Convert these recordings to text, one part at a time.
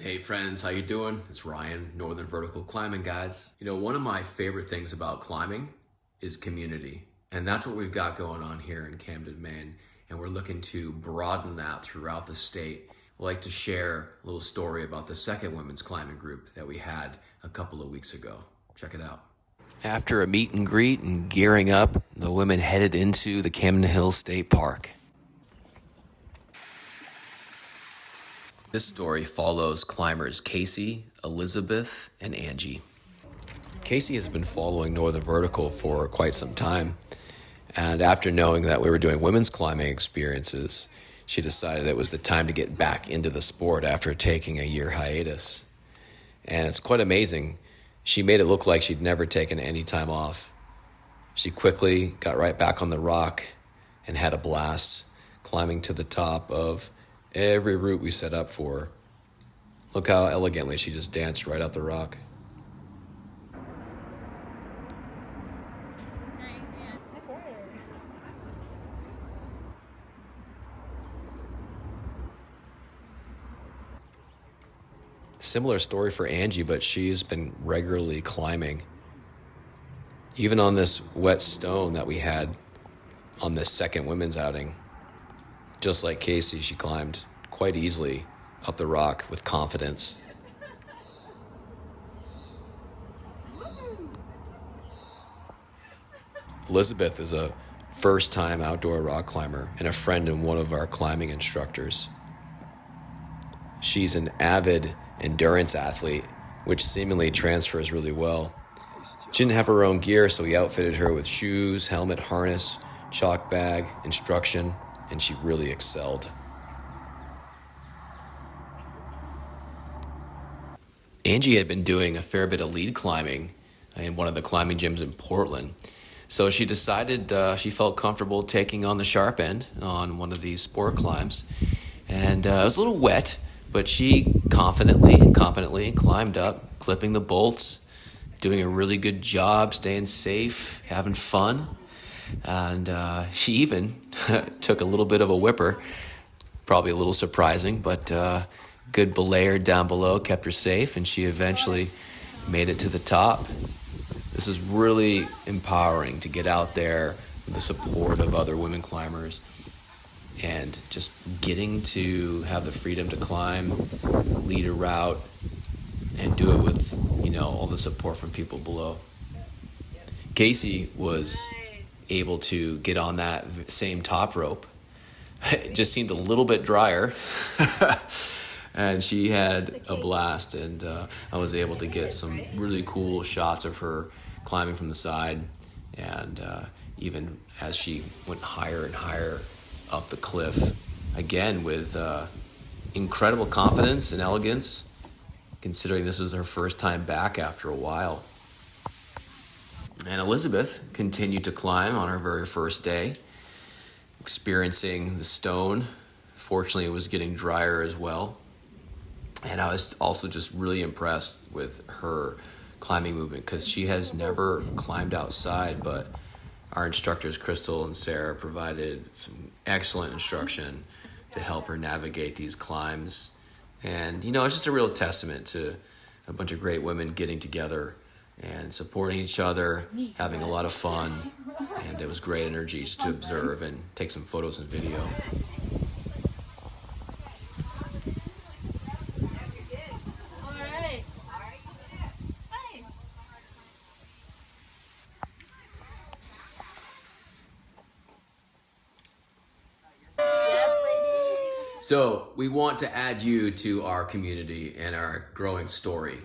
Hey friends, how you doing? It's Ryan, Northern Vertical Climbing Guides. One of my favorite things about climbing is community. And that's what we've got going on here in Camden, Maine. And we're looking to broaden that throughout the state. I'd like to share a little story about the second women's climbing group that we had a couple of weeks ago. Check it out. After a meet and greet and gearing up, the women headed into the Camden Hills State Park. This story follows climbers Casey, Elizabeth, and Angie. Casey has been following Northern Vertical for quite some time, and after knowing that we were doing women's climbing experiences, she decided it was the time to get back into the sport after taking a year hiatus. And it's quite amazing. She made it look like she'd never taken any time off. She quickly got right back on the rock and had a blast, climbing to the top of every route we set up for her. Look how elegantly she just danced right up the rock. Similar story for Angie, but she's been regularly climbing. Even on this wet stone that we had on this second women's outing, just like Casey, she climbed quite easily up the rock with confidence. Elizabeth is a first-time outdoor rock climber and a friend and one of our climbing instructors. She's an avid endurance athlete, which seemingly transfers really well. She didn't have her own gear, so we outfitted her with shoes, helmet, harness, chalk bag, instruction, and she really excelled. Angie had been doing a fair bit of lead climbing in one of the climbing gyms in Portland. So she decided she felt comfortable taking on the sharp end on one of these sport climbs. And it was a little wet, but she confidently and competently climbed up, clipping the bolts, doing a really good job, staying safe, having fun. And she even took a little bit of a whipper, probably a little surprising, but good belayer down below kept her safe, and she eventually made it to the top. This is really empowering to get out there with the support of other women climbers and just getting to have the freedom to climb, lead a route, and do it with, all the support from people below. Casey was able to get on that same top rope. It just seemed a little bit drier. And she had a blast, and I was able to get some really cool shots of her climbing from the side, and even as she went higher and higher up the cliff, again with incredible confidence and elegance, considering this was her first time back after a while. And Elizabeth continued to climb on her very first day, experiencing the stone. Fortunately, it was getting drier as well. And I was also just really impressed with her climbing movement because she has never climbed outside, but our instructors, Crystal and Sarah, provided some excellent instruction to help her navigate these climbs. And, it's just a real testament to a bunch of great women getting together and supporting each other, having a lot of fun. And it was great energy just to observe and take some photos and video. So we want to add you to our community and our growing story.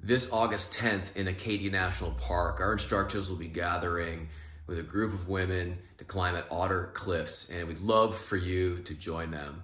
This August 10th in Acadia National Park, our instructors will be gathering with a group of women to climb at Otter Cliffs, and we'd love for you to join them.